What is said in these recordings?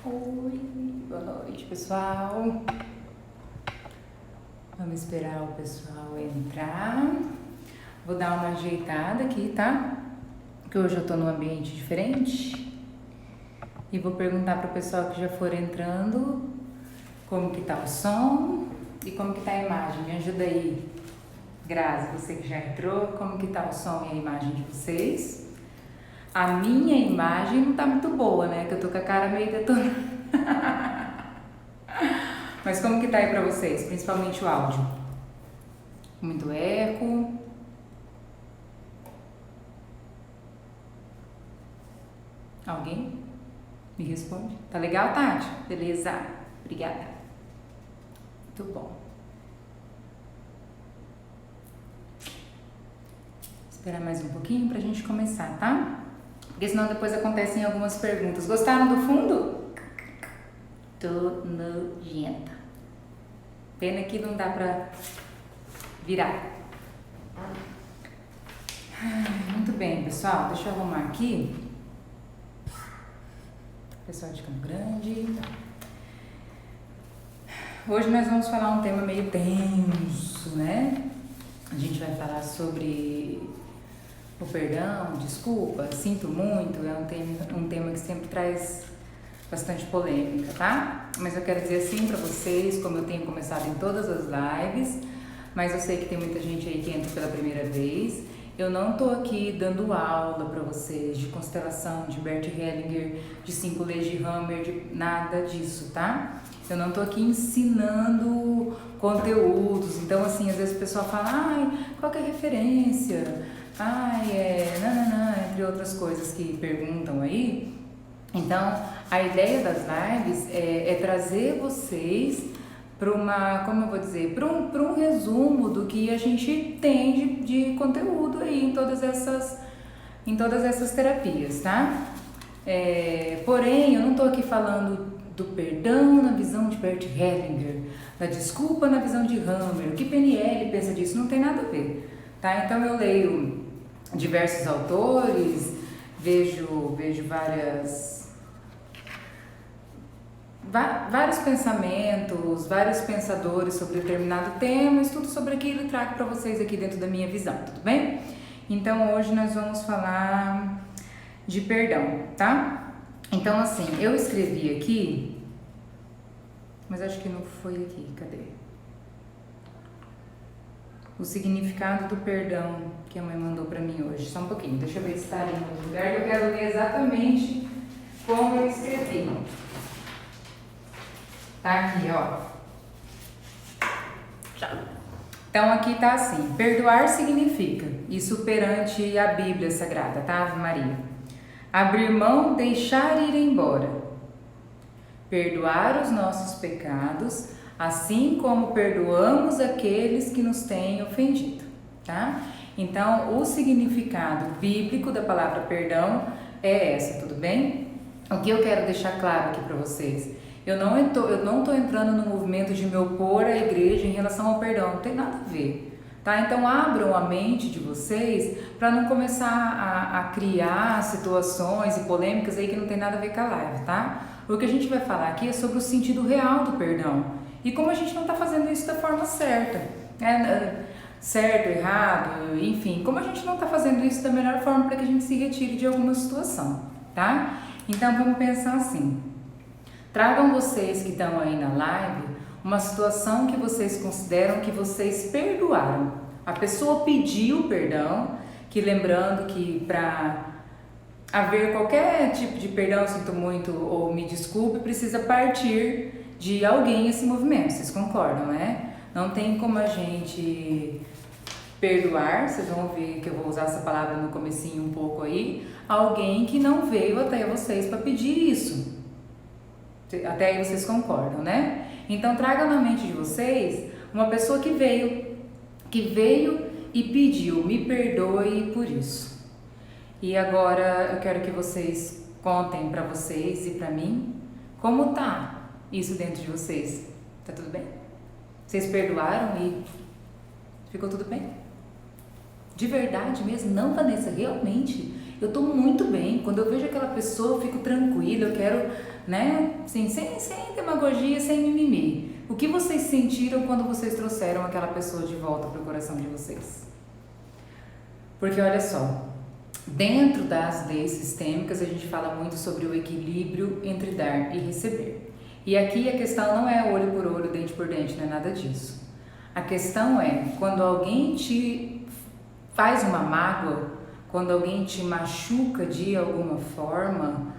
Oi, boa noite, pessoal. Vamos esperar o pessoal entrar. Vou dar uma ajeitada aqui, tá? Porque hoje eu tô num ambiente diferente. E vou perguntar pro pessoal que já for entrando como que tá o som e como que tá a imagem. Me ajuda aí, Grazi, você que já entrou, como que tá o som e a imagem de vocês? A minha imagem não tá muito boa, né? Que eu tô com a cara meio detonada. Mas como que tá aí pra vocês? Principalmente o áudio. Muito eco. Alguém? Me responde. Tá legal, Tati? Beleza. Obrigada. Muito bom. Esperar mais um pouquinho pra gente começar, tá? Porque senão depois acontecem algumas perguntas. Gostaram do fundo? Tô nojenta. Pena que não dá pra virar. Muito bem, pessoal. Deixa eu arrumar aqui. Pessoal de Campo Grande. Hoje nós vamos falar um tema meio tenso, né? A gente vai falar sobre o perdão, desculpa, sinto muito. É um tema que sempre traz bastante polêmica, tá? Mas eu quero dizer assim pra vocês, como eu tenho começado em todas as lives, mas eu sei que tem muita gente aí que entra pela primeira vez. Eu não tô aqui dando aula pra vocês de constelação, de Bert Hellinger, de 5 leis de Hammer, de nada disso, tá? Eu não tô aqui ensinando conteúdos. Então, assim, às vezes o pessoal fala, ai, qual que é a referência? Ai, entre outras coisas que perguntam aí. Então, a ideia das lives é trazer vocês para uma, como eu vou dizer, para um resumo do que a gente tem de conteúdo aí em todas essas terapias, tá? Porém, eu não estou aqui falando do perdão na visão de Bert Hellinger, da desculpa na visão de Hammer, o que PNL pensa disso, não tem nada a ver, tá? Então eu leio diversos autores, vejo vários pensamentos, vários pensadores sobre determinado tema, estudo sobre aquilo e trago para vocês aqui dentro da minha visão, tudo bem? Então hoje nós vamos falar de perdão, tá? Então assim, eu escrevi aqui, mas acho que não foi aqui, cadê? O significado do perdão que a mãe mandou para mim hoje, só um pouquinho, deixa eu ver se tá ali no lugar que eu quero ler exatamente como eu escrevi. Tá aqui, ó. Então aqui tá assim: perdoar significa, isso perante a Bíblia Sagrada, tá? Ave Maria. Abrir mão, deixar ir embora. Perdoar os nossos pecados, assim como perdoamos aqueles que nos têm ofendido, tá? Então, o significado bíblico da palavra perdão é essa, tudo bem? O que eu quero deixar claro aqui para vocês? Eu não tô entrando no movimento de me opor à igreja em relação ao perdão, não tem nada a ver, tá? Então abram a mente de vocês para não começar a criar situações e polêmicas aí que não tem nada a ver com a live, tá? O que a gente vai falar aqui é sobre o sentido real do perdão e como a gente não tá fazendo isso da forma certa, né? Certo, errado, enfim, como a gente não tá fazendo isso da melhor forma para que a gente se retire de alguma situação, tá? Então vamos pensar assim. Tragam vocês que estão aí na live uma situação que vocês consideram que vocês perdoaram. A pessoa pediu perdão, que lembrando que para haver qualquer tipo de perdão, sinto muito ou me desculpe, precisa partir de alguém esse movimento. Vocês concordam, né? Não tem como a gente perdoar, vocês vão ver que eu vou usar essa palavra no comecinho um pouco aí, alguém que não veio até vocês para pedir isso. Até aí vocês concordam, né? Então tragam na mente de vocês uma pessoa que veio e pediu, me perdoe por isso. E agora eu quero que vocês contem pra vocês e pra mim como tá isso dentro de vocês. Tá tudo bem? Vocês perdoaram e ficou tudo bem? De verdade mesmo? Não, Vanessa, realmente? eu tô muito bem. Quando eu vejo aquela pessoa, eu fico tranquila, eu quero, né, assim, sem demagogia, sem mimimi. O que vocês sentiram quando vocês trouxeram aquela pessoa de volta para o coração de vocês? Porque olha só, dentro das leis sistêmicas a gente fala muito sobre o equilíbrio entre dar e receber. E aqui a questão não é olho por olho, dente por dente, não é nada disso. A questão é quando alguém te faz uma mágoa, quando alguém te machuca de alguma forma,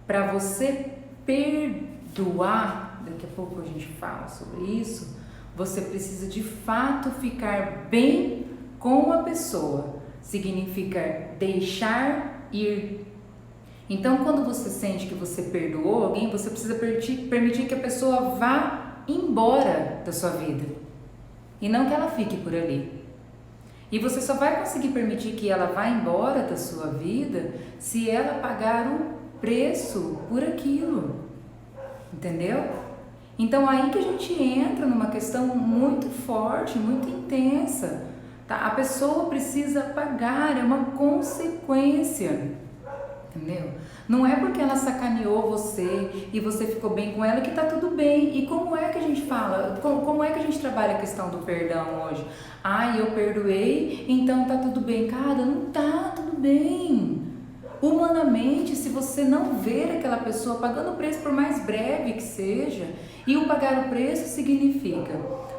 para você perdoar, daqui a pouco a gente fala sobre isso, você precisa de fato ficar bem com a pessoa. Significa deixar ir. Então, quando você sente que você perdoou alguém, você precisa permitir que a pessoa vá embora da sua vida e não que ela fique por ali. E você só vai conseguir permitir que ela vá embora da sua vida se ela pagar o preço por aquilo, entendeu? Então aí que a gente entra numa questão muito forte, muito intensa, tá? A pessoa precisa pagar, é uma consequência, entendeu? Não é porque ela sacaneou você e você ficou bem com ela que tá tudo bem. E como é que a gente fala, como é que a gente trabalha a questão do perdão hoje? Eu perdoei, então tá tudo bem. Cara, não tá tudo bem. Humanamente, se você não ver aquela pessoa pagando o preço, por mais breve que seja, e o pagar o preço significa,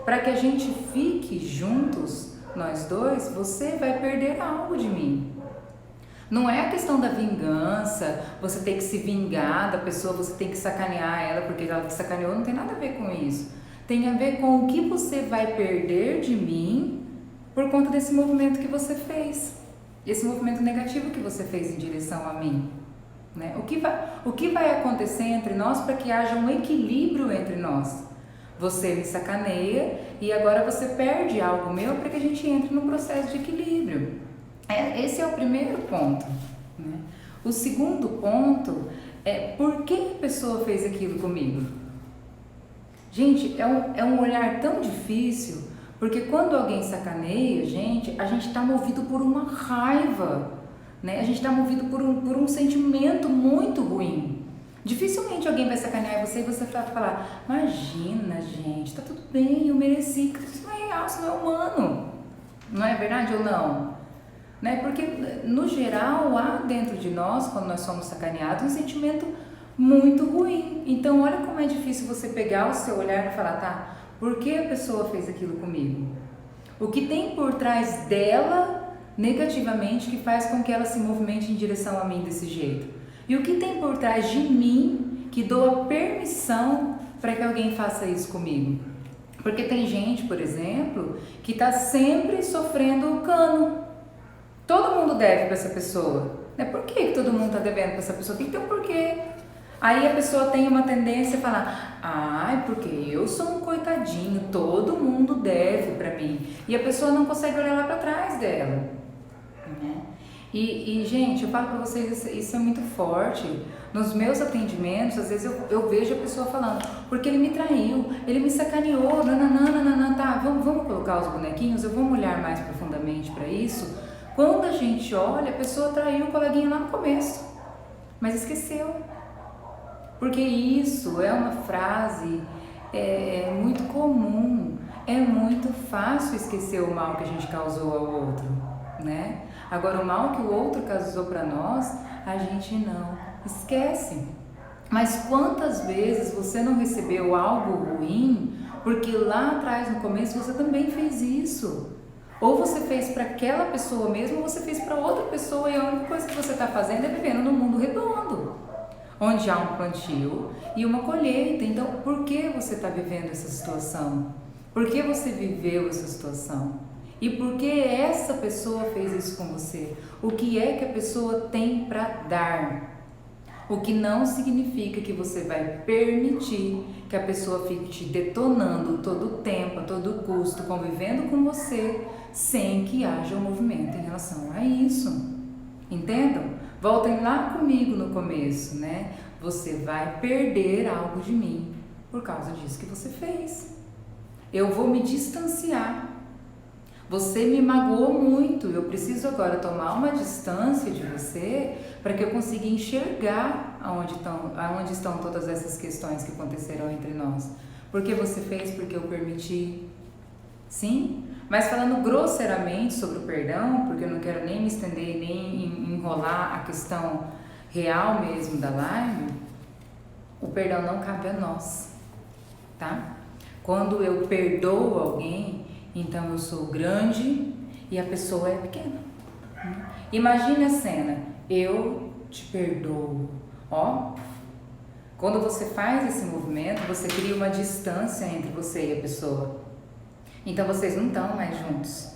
para que a gente fique juntos, nós dois, você vai perder algo de mim. Não é a questão da vingança, você tem que se vingar da pessoa, você tem que sacanear ela porque ela te sacaneou, não tem nada a ver com isso. Tem a ver com o que você vai perder de mim por conta desse movimento que você fez. Esse movimento negativo que você fez em direção a mim. Né? O que vai acontecer entre nós para que haja um equilíbrio entre nós? Você me sacaneia e agora você perde algo meu para que a gente entre num processo de equilíbrio. Esse é o primeiro ponto. Né? O segundo ponto é por que a pessoa fez aquilo comigo? Gente, é um olhar tão difícil, porque quando alguém sacaneia a gente está movido por uma raiva, né? A gente está movido por um sentimento muito ruim. Dificilmente alguém vai sacanear você e você vai falar, imagina, gente, tá tudo bem, eu mereci. Isso não é real, isso não é humano. Não é verdade ou não? Né? Porque, no geral, há dentro de nós, quando nós somos sacaneados, um sentimento muito ruim. Então, olha como é difícil você pegar o seu olhar e falar, tá, por que a pessoa fez aquilo comigo? O que tem por trás dela, negativamente, que faz com que ela se movimente em direção a mim desse jeito? E o que tem por trás de mim, que dou a permissão para que alguém faça isso comigo? Porque tem gente, por exemplo, que está sempre sofrendo cano. Todo mundo deve para essa pessoa. Né? Por que todo mundo está devendo para essa pessoa? Tem que ter um porquê. Aí a pessoa tem uma tendência a falar, porque eu sou um coitadinho, todo mundo deve para mim. E a pessoa não consegue olhar lá para trás dela. Né? E, gente, eu falo para vocês, isso é muito forte. Nos meus atendimentos, às vezes eu vejo a pessoa falando, porque ele me traiu, ele me sacaneou, nananana, tá, vamos colocar os bonequinhos, eu vou olhar mais profundamente para isso. Quando a gente olha, a pessoa traiu o coleguinha lá no começo, mas esqueceu. Porque isso é uma frase muito comum, é muito fácil esquecer o mal que a gente causou ao outro, né? Agora, o mal que o outro causou para nós, a gente não esquece. Mas quantas vezes você não recebeu algo ruim, porque lá atrás, no começo, você também fez isso? Ou você fez para aquela pessoa mesmo, ou você fez para outra pessoa, e a única coisa que você está fazendo é vivendo num mundo redondo, onde há um plantio e uma colheita. Então, por que você está vivendo essa situação? Por que você viveu essa situação? E por que essa pessoa fez isso com você? O que é que a pessoa tem para dar? O que não significa que você vai permitir que a pessoa fique te detonando todo o tempo, a todo custo, convivendo com você, sem que haja um movimento em relação a isso. Entendam? Voltem lá comigo no começo, né? Você vai perder algo de mim por causa disso que você fez. Eu vou me distanciar. Você me magoou muito, eu preciso agora tomar uma distância de você para que eu consiga enxergar aonde estão todas essas questões que aconteceram entre nós. Porque você fez, porque eu permiti. Sim? Mas falando grosseiramente sobre o perdão, porque eu não quero nem me estender, nem enrolar a questão real mesmo da live, o perdão não cabe a nós, tá? Quando eu perdoo alguém, então eu sou grande e a pessoa é pequena. Imagine a cena, eu te perdoo, ó. Quando você faz esse movimento, você cria uma distância entre você e a pessoa. Então vocês não estão mais juntos,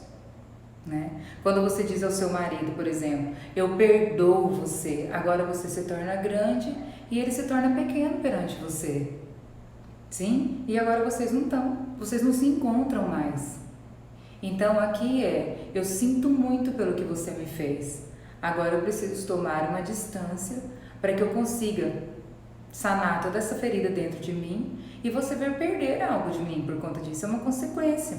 né? Quando você diz ao seu marido, por exemplo, eu perdoo você, agora você se torna grande e ele se torna pequeno perante você. Sim? E agora vocês não se encontram mais. Então aqui eu sinto muito pelo que você me fez. Agora eu preciso tomar uma distância para que eu consiga sanar toda essa ferida dentro de mim e você vai perder algo de mim por conta disso, é uma consequência.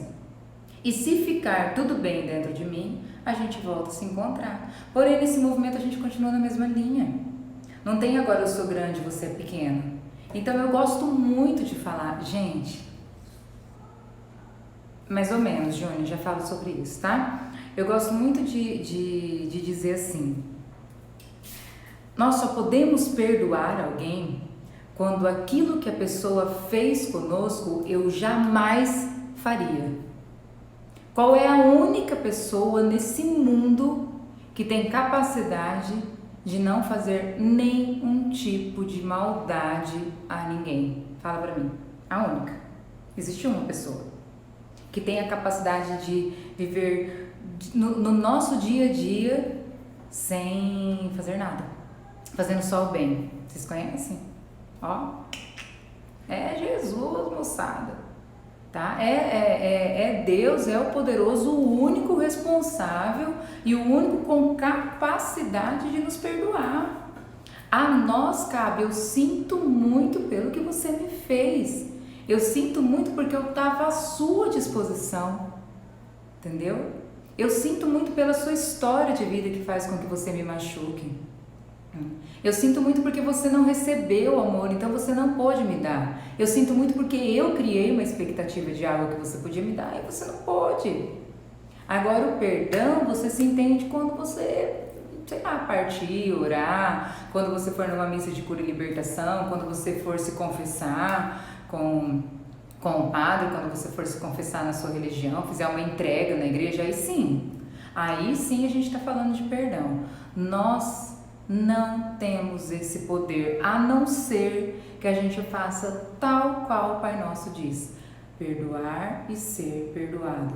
E se ficar tudo bem dentro de mim, a gente volta a se encontrar. Porém, nesse movimento a gente continua na mesma linha. Não tem agora eu sou grande, você é pequeno. Então eu gosto muito de falar, gente, mais ou menos, Júnior, já falo sobre isso, tá? Eu gosto muito de dizer assim, nós só podemos perdoar alguém quando aquilo que a pessoa fez conosco eu jamais faria. Qual é a única pessoa nesse mundo que tem capacidade de não fazer nenhum tipo de maldade a ninguém? Fala pra mim. A única. Existe uma pessoa que tem a capacidade de viver no nosso dia a dia sem fazer nada, fazendo só o bem. Vocês conhecem? Ó, é Jesus, moçada, tá? É Deus, é o poderoso, o único responsável e o único com capacidade de nos perdoar. A nós cabe, eu sinto muito pelo que você me fez, eu sinto muito porque eu estava à sua disposição, entendeu? Eu sinto muito pela sua história de vida que faz com que você me machuque. Eu sinto muito porque você não recebeu amor, então você não pôde me dar. Eu sinto muito porque eu criei uma expectativa de algo que você podia me dar e você não pôde. Agora o perdão, você se entende quando você, sei lá, partir, orar, quando você for numa missa de cura e libertação, quando você for se confessar com o padre, quando você for se confessar na sua religião, fizer uma entrega na igreja, aí sim a gente está falando de perdão. Nós não temos esse poder, a não ser que a gente faça tal qual o Pai Nosso diz: perdoar e ser perdoado.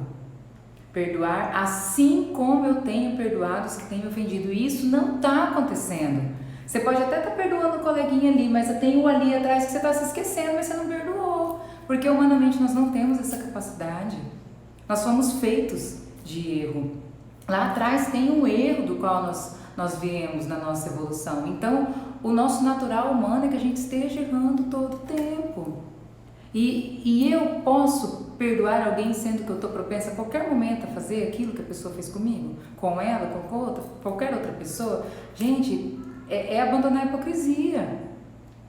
Perdoar assim como eu tenho perdoado os que têm me ofendido. E isso não está acontecendo. Você pode até estar perdoando o coleguinha ali, mas tem um ali atrás que você está se esquecendo, mas você não perdoou. Porque humanamente nós não temos essa capacidade. Nós somos feitos de erro. Lá atrás tem um erro do qual nós viemos na nossa evolução. Então, o nosso natural humano é que a gente esteja errando todo o tempo. E eu posso perdoar alguém sendo que eu estou propensa a qualquer momento a fazer aquilo que a pessoa fez comigo? Com ela, com qualquer outra pessoa? Gente, é abandonar a hipocrisia,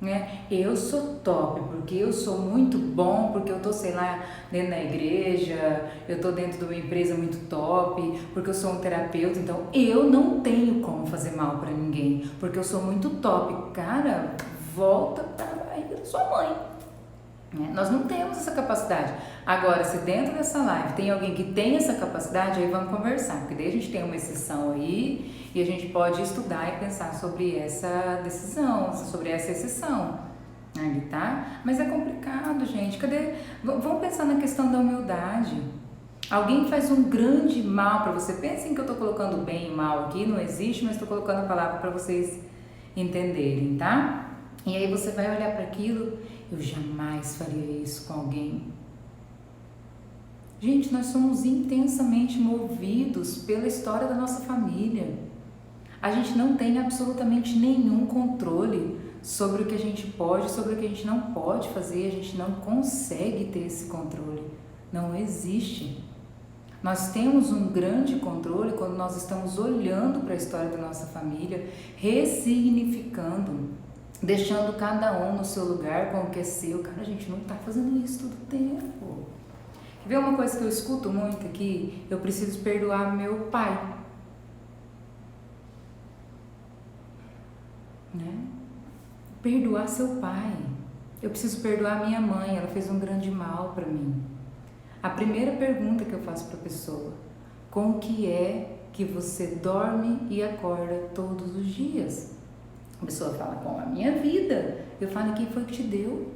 né? Eu sou top, porque eu sou muito bom, porque eu tô, sei lá, dentro da igreja, eu tô dentro de uma empresa muito top, porque eu sou um terapeuta, então eu não tenho como fazer mal pra ninguém, porque eu sou muito top. Cara, volta pra barriga da sua mãe. Nós não temos essa capacidade. Agora, se dentro dessa live tem alguém que tem essa capacidade, aí vamos conversar, porque daí a gente tem uma exceção aí e a gente pode estudar e pensar sobre essa decisão, sobre essa exceção, aí, tá? Mas é complicado, gente. Cadê? Vamos pensar na questão da humildade. Alguém faz um grande mal para você. Pensem que eu tô colocando bem e mal aqui, não existe, mas estou colocando a palavra para vocês entenderem, tá? E aí você vai olhar para aquilo: eu jamais faria isso com alguém. Gente, nós somos intensamente movidos pela história da nossa família. A gente não tem absolutamente nenhum controle sobre o que a gente pode, sobre o que a gente não pode fazer. A gente não consegue ter esse controle. Não existe. Nós temos um grande controle quando nós estamos olhando para a história da nossa família, ressignificando, deixando cada um no seu lugar com o que é seu. Cara, a gente não está fazendo isso todo o tempo. Quer ver uma coisa que eu escuto muito aqui? Eu preciso perdoar meu pai. Né? Perdoar seu pai. Eu preciso perdoar minha mãe, ela fez um grande mal para mim. A primeira pergunta que eu faço para a pessoa: com o que é que você dorme e acorda todos os dias? A pessoa fala: com a minha vida. Eu falo: quem foi que te deu?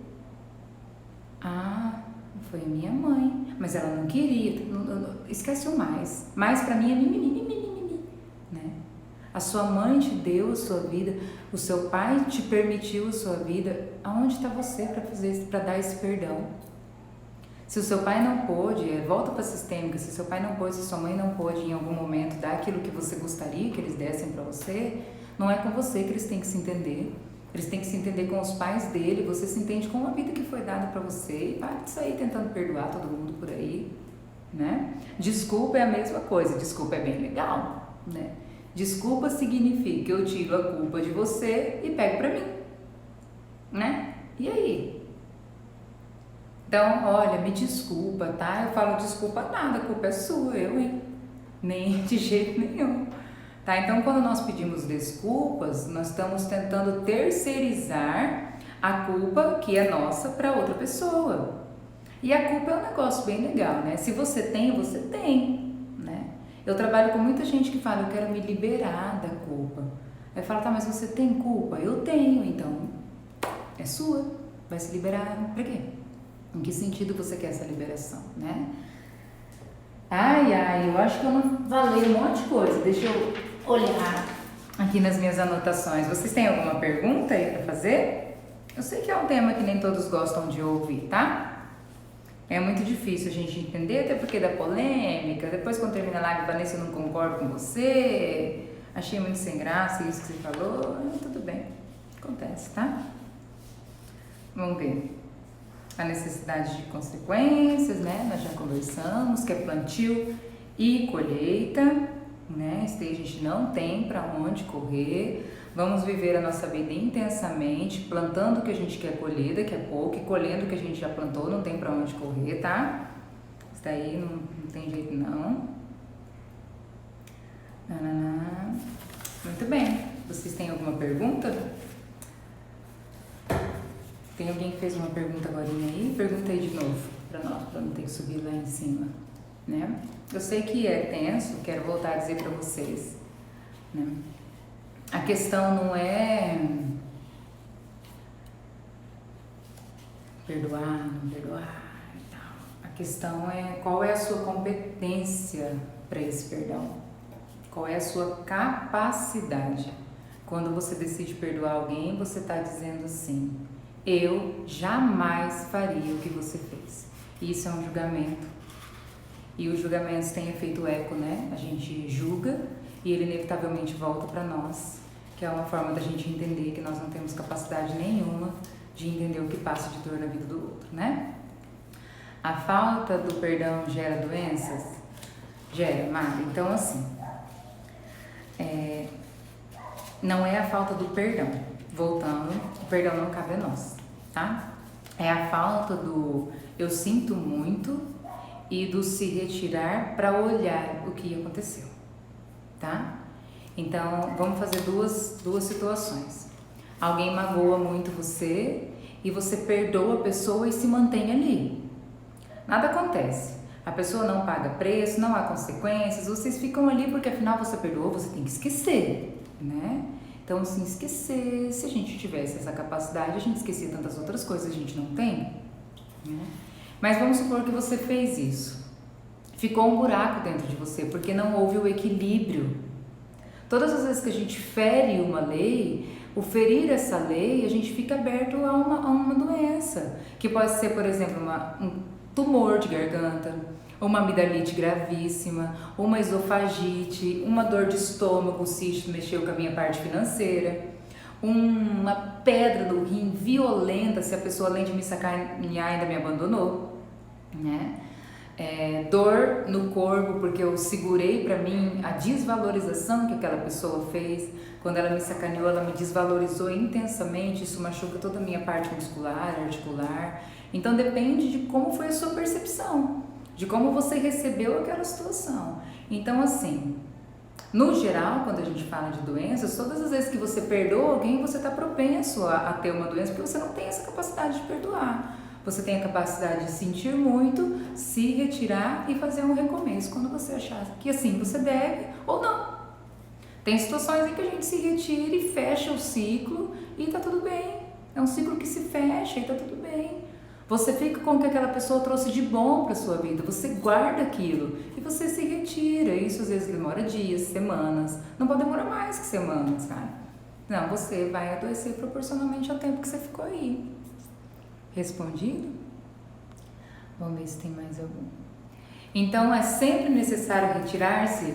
Ah, foi a minha mãe, mas ela não queria. Esquece o mais. Mais para mim é mimimi, né? A sua mãe te deu a sua vida, o seu pai te permitiu a sua vida. Aonde está você para dar esse perdão? Se o seu pai não pôde, volta para a sistêmica, se o seu pai não pôde, se sua mãe não pôde em algum momento dar aquilo que você gostaria que eles dessem para você, não é com você que eles têm que se entender. Eles têm que se entender com os pais dele. Você se entende com a vida que foi dada para você e para de sair tentando perdoar todo mundo por aí, né? Desculpa é a mesma coisa, desculpa é bem legal, né? Desculpa significa que eu tiro a culpa de você e pego para mim, né? E aí? Então, olha, me desculpa, tá? Eu falo desculpa nada, a culpa é sua, hein? Nem de jeito nenhum. Tá? Então, quando nós pedimos desculpas, nós estamos tentando terceirizar a culpa que é nossa para outra pessoa. E a culpa é um negócio bem legal, né? Se você tem, né? Eu trabalho com muita gente que fala: eu quero me liberar da culpa. Aí eu falo: tá, mas você tem culpa? Eu tenho, então é sua. Vai se liberar pra quê? Em que sentido você quer essa liberação, né? Ai, eu acho que eu não falei um monte de coisa. Deixa eu olhar aqui nas minhas anotações. Vocês têm alguma pergunta aí para fazer? Eu sei que é um tema que nem todos gostam de ouvir, tá? É muito difícil a gente entender, até porque dá polêmica. Depois, quando termina a live, Vanessa, eu não concordo com você. Achei muito sem graça isso que você falou. Tudo bem, acontece, tá? Vamos ver. A necessidade de consequências, né? Nós já conversamos, que é plantio e colheita, né? Isso daí a gente não tem para onde correr. Vamos viver a nossa vida intensamente, plantando o que a gente quer colher daqui a pouco e colhendo o que a gente já plantou, não tem para onde correr, tá? Isso daí não tem jeito não. Muito bem. Vocês têm alguma pergunta? Tem alguém que fez uma pergunta agora aí? Pergunta aí de novo para nós, para não ter que subir lá em cima, né? Eu sei que é tenso, quero voltar a dizer para vocês, né? A questão não é perdoar, não perdoar e tal. A questão é qual é a sua competência para esse perdão. Qual é a sua capacidade? Quando você decide perdoar alguém, você está dizendo assim: eu jamais faria o que você fez. Isso é um julgamento. E os julgamentos têm efeito eco, né? A gente julga e ele inevitavelmente volta para nós, que é uma forma da gente entender que nós não temos capacidade nenhuma de entender o que passa de dor na vida do outro, né? A falta do perdão gera doenças? Gera, Mari. Então, assim, não é a falta do perdão. Voltando, o perdão não cabe a nós, tá? É a falta do eu sinto muito e do se retirar para olhar o que aconteceu, tá? Então, vamos fazer duas situações. Alguém magoa muito você e você perdoa a pessoa e se mantém ali. Nada acontece. A pessoa não paga preço, não há consequências, vocês ficam ali porque afinal você perdoou, você tem que esquecer, né? Então, assim, esquecer, se a gente tivesse essa capacidade, a gente esquecia tantas outras coisas, a gente não tem, né? Mas vamos supor que você fez isso. Ficou um buraco dentro de você, porque não houve o equilíbrio. Todas as vezes que a gente fere uma lei, o ferir essa lei, a gente fica aberto a uma doença, que pode ser, por exemplo, um tumor de garganta, uma amidalite gravíssima, uma esofagite, uma dor de estômago, se isso mexeu com a minha parte financeira, uma pedra no rim violenta, se a pessoa além de me sacanear ainda me abandonou, né? dor no corpo porque eu segurei pra mim a desvalorização que aquela pessoa fez. Quando ela me sacaneou, ela me desvalorizou intensamente, isso machuca toda a minha parte muscular, articular. Então depende de como foi a sua percepção, de como você recebeu aquela situação. Então assim, no geral, quando a gente fala de doenças, todas as vezes que você perdoa alguém, você está propenso a ter uma doença, porque você não tem essa capacidade de perdoar. Você tem a capacidade de sentir muito, se retirar e fazer um recomeço quando você achar que assim você deve ou não. Tem situações em que a gente se retira e fecha o ciclo e tá tudo bem. É um ciclo que se fecha e tá tudo bem. Você fica com o que aquela pessoa trouxe de bom para sua vida, você guarda aquilo e você se retira. Isso às vezes demora dias, semanas, não pode demorar mais que semanas, cara. Não, você vai adoecer proporcionalmente ao tempo que você ficou aí. Respondido? Vamos ver se tem mais algum. Então é sempre necessário retirar-se.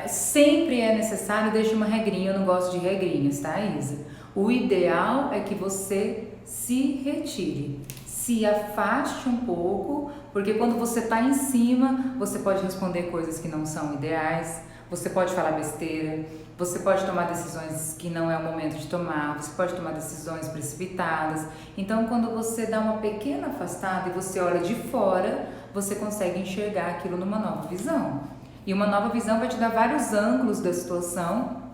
Sempre é necessário, deixa uma regrinha, eu não gosto de regrinhas, tá, Isa? O ideal é que você se retire, se afaste um pouco, porque quando você tá em cima, você pode responder coisas que não são ideais, você pode falar besteira, você pode tomar decisões que não é o momento de tomar, você pode tomar decisões precipitadas. Então, quando você dá uma pequena afastada e você olha de fora, você consegue enxergar aquilo numa nova visão. E uma nova visão vai te dar vários ângulos da situação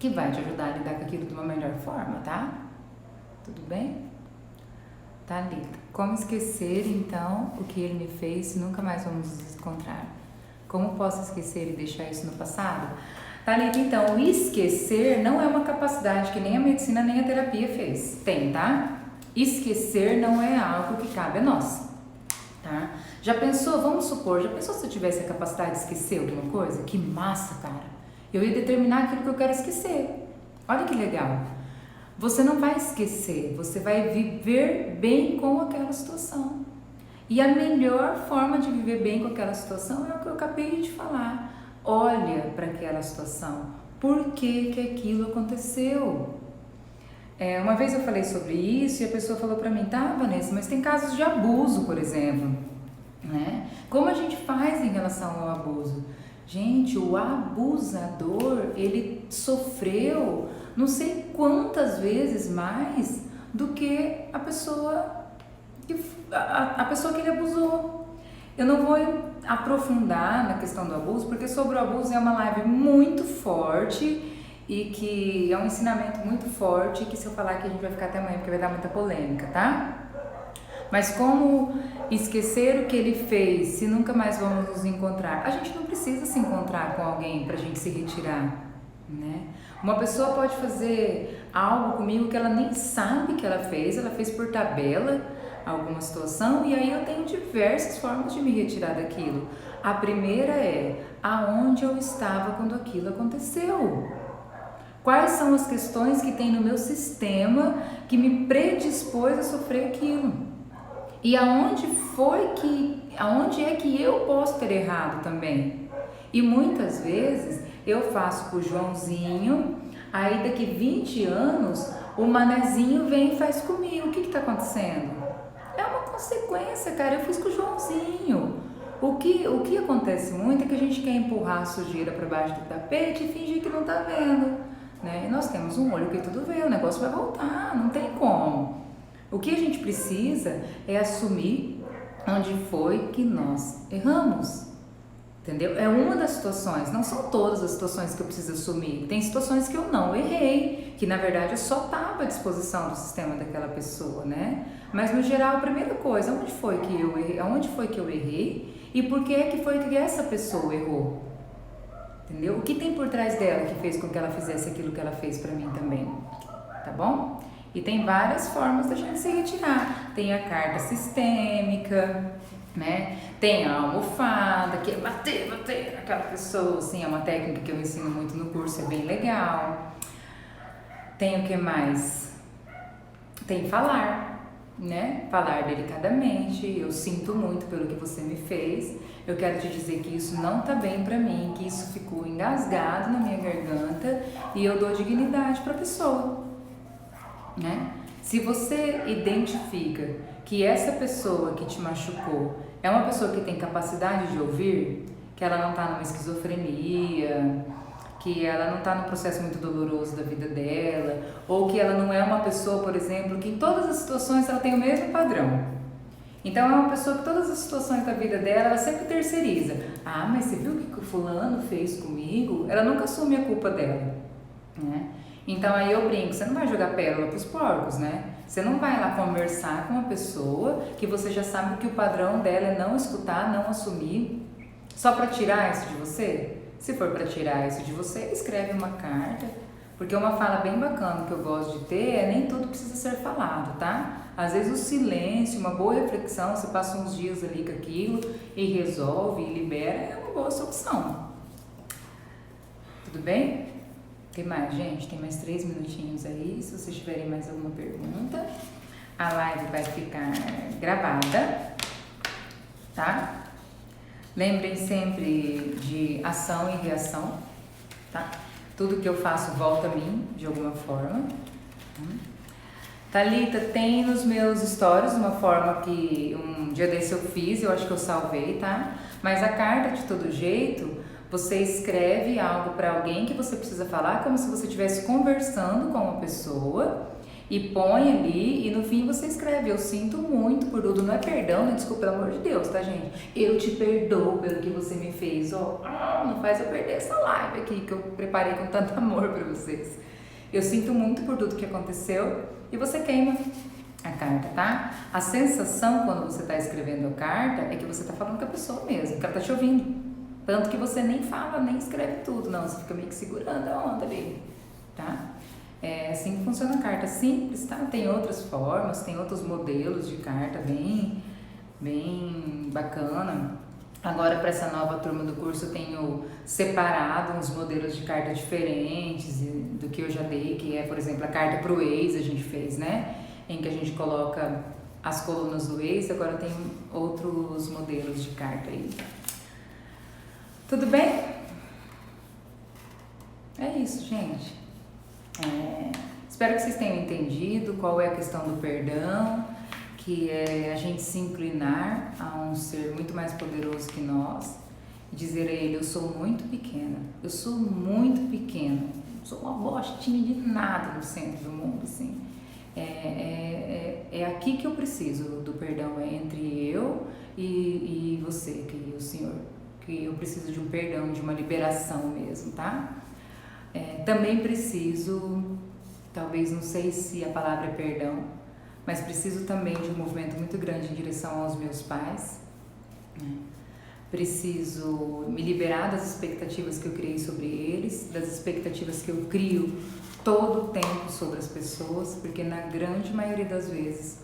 que vai te ajudar a lidar com aquilo de uma melhor forma, tá? Tudo bem? Thalita, como esquecer então o que ele me fez se nunca mais vamos nos encontrar? Como posso esquecer e deixar isso no passado? Thalita, então, o esquecer não é uma capacidade que nem a medicina nem a terapia fez. Tem, tá? Esquecer não é algo que cabe a nós, tá? Já pensou, vamos supor, já pensou se eu tivesse a capacidade de esquecer alguma coisa? Que massa, cara! Eu ia determinar aquilo que eu quero esquecer. Olha que legal! Você não vai esquecer, você vai viver bem com aquela situação. E a melhor forma de viver bem com aquela situação é o que eu acabei de falar. Olha para aquela situação. Por que que aquilo aconteceu? Uma vez eu falei sobre isso e a pessoa falou para mim, tá, Vanessa, mas tem casos de abuso, por exemplo, né? Como a gente faz em relação ao abuso? Gente, o abusador, ele sofreu não sei quantas vezes mais do que a pessoa que ele abusou. Eu não vou aprofundar na questão do abuso, porque sobre o abuso é uma live muito forte e que é um ensinamento muito forte, que se eu falar aqui a gente vai ficar até amanhã, porque vai dar muita polêmica, tá? Mas como esquecer o que ele fez se nunca mais vamos nos encontrar? A gente não precisa se encontrar com alguém pra gente se retirar, né? Uma pessoa pode fazer algo comigo que ela nem sabe que ela fez por tabela, alguma situação, e aí eu tenho diversas formas de me retirar daquilo. A primeira é aonde eu estava quando aquilo aconteceu. Quais são as questões que tem no meu sistema que me predispôs a sofrer aquilo? E aonde é que eu posso ter errado também? E muitas vezes eu faço com o Joãozinho, aí daqui 20 anos o manezinho vem e faz comigo. O que está acontecendo? É uma consequência, cara, eu fiz com o Joãozinho. O que acontece muito é que a gente quer empurrar a sujeira para baixo do tapete e fingir que não tá vendo, né? E nós temos um olho que tudo vê, o negócio vai voltar, não tem como. O que a gente precisa é assumir onde foi que nós erramos, entendeu? É uma das situações, não são todas as situações que eu preciso assumir. Tem situações que eu não errei, que na verdade eu só estava à disposição do sistema daquela pessoa, né? Mas no geral, a primeira coisa, onde foi que eu errei e por que é que foi que essa pessoa errou? Entendeu? O que tem por trás dela que fez com que ela fizesse aquilo que ela fez pra mim também, tá bom? E tem várias formas da gente se retirar. Tem a carta sistêmica, né? Tem a almofada, que é bater naquela pessoa, assim, é uma técnica que eu ensino muito no curso, é bem legal. Tem o que mais? Tem falar, né? Falar delicadamente, eu sinto muito pelo que você me fez, eu quero te dizer que isso não tá bem pra mim, que isso ficou engasgado na minha garganta e eu dou dignidade pra pessoa, né? Se você identifica que essa pessoa que te machucou é uma pessoa que tem capacidade de ouvir, que ela não está numa esquizofrenia, que ela não está num processo muito doloroso da vida dela, ou que ela não é uma pessoa, por exemplo, que em todas as situações ela tem o mesmo padrão. Então é uma pessoa que todas as situações da vida dela, ela sempre terceiriza. Ah, mas você viu o que o fulano fez comigo? Ela nunca assume a culpa dela, né? Então aí eu brinco, você não vai jogar pérola pros porcos, né? Você não vai lá conversar com uma pessoa que você já sabe que o padrão dela é não escutar, não assumir, só para tirar isso de você? Se for para tirar isso de você, escreve uma carta, porque uma fala bem bacana que eu gosto de ter é nem tudo precisa ser falado, tá? Às vezes o silêncio, uma boa reflexão, você passa uns dias ali com aquilo e resolve e libera, é uma boa solução. Tudo bem? Tem mais, gente? Tem mais 3 minutinhos aí, se vocês tiverem mais alguma pergunta. A live vai ficar gravada, tá? Lembrem sempre de ação e reação, tá? Tudo que eu faço volta a mim, de alguma forma. Thalita, tem nos meus stories uma forma que um dia desse eu fiz, eu acho que eu salvei, tá? Mas a carta, de todo jeito, você escreve algo para alguém que você precisa falar, como se você estivesse conversando com uma pessoa, e põe ali, e no fim você escreve: eu sinto muito por tudo, não é perdão, não é desculpa, pelo amor de Deus, tá, gente? Eu te perdoo pelo que você me fez, ó, não faz eu perder essa live aqui que eu preparei com tanto amor para vocês. Eu sinto muito por tudo que aconteceu, e você queima a carta, tá? A sensação quando você tá escrevendo a carta é que você tá falando com a pessoa mesmo, que ela tá te ouvindo. Tanto que você nem fala, nem escreve tudo, não, você fica meio que segurando a onda ali, tá? É assim que funciona a carta, simples, tá? Tem outras formas, tem outros modelos de carta bem bacana. Agora, para essa nova turma do curso, eu tenho separado uns modelos de carta diferentes do que eu já dei, que é, por exemplo, a carta para o ex, a gente fez, né? Em que a gente coloca as colunas do ex, agora tem outros modelos de carta aí. Tudo bem? É isso, gente. Espero que vocês tenham entendido qual é a questão do perdão, que é a gente se inclinar a um ser muito mais poderoso que nós e dizer a ele: eu sou muito pequena, eu sou muito pequena, sou uma bostinha de nada no centro do mundo, assim. É aqui que eu preciso do perdão, é entre eu e você, que o Senhor, que eu preciso de um perdão, de uma liberação mesmo, tá? Também preciso, talvez, não sei se a palavra é perdão, mas preciso também de um movimento muito grande em direção aos meus pais, né? Preciso me liberar das expectativas que eu criei sobre eles, das expectativas que eu crio todo o tempo sobre as pessoas, porque na grande maioria das vezes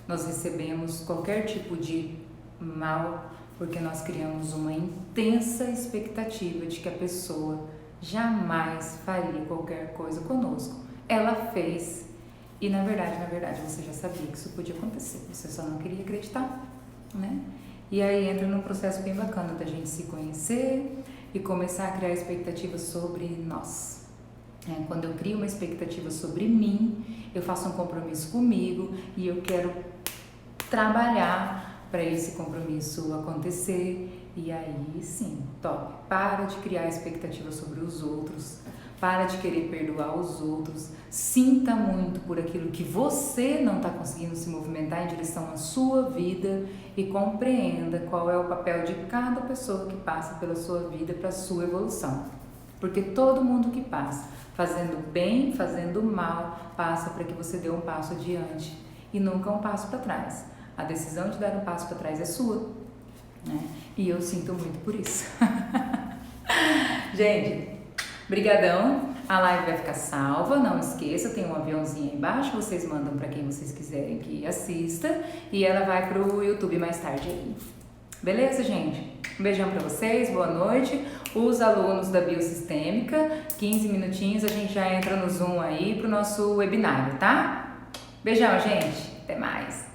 nós recebemos qualquer tipo de mal porque nós criamos uma intensa expectativa de que a pessoa jamais faria qualquer coisa conosco. Ela fez e na verdade você já sabia que isso podia acontecer, você só não queria acreditar, né? E aí entra num processo bem bacana da gente se conhecer e começar a criar expectativas sobre nós. Quando eu crio uma expectativa sobre mim, eu faço um compromisso comigo e eu quero trabalhar para esse compromisso acontecer. E aí sim, top, para de criar expectativa sobre os outros, para de querer perdoar os outros, sinta muito por aquilo que você não está conseguindo se movimentar em direção à sua vida e compreenda qual é o papel de cada pessoa que passa pela sua vida para a sua evolução. Porque todo mundo que passa, fazendo bem, fazendo mal, passa para que você dê um passo adiante e nunca um passo para trás. A decisão de dar um passo para trás é sua, né? E eu sinto muito por isso. Gente, brigadão. A live vai ficar salva, não esqueça, tem um aviãozinho aí embaixo, vocês mandam para quem vocês quiserem que assista e ela vai pro YouTube mais tarde aí. Beleza, gente? Um beijão para vocês, boa noite. Os alunos da Biosistêmica, 15 minutinhos a gente já entra no Zoom aí pro nosso webinário, tá? Beijão, gente. Até mais.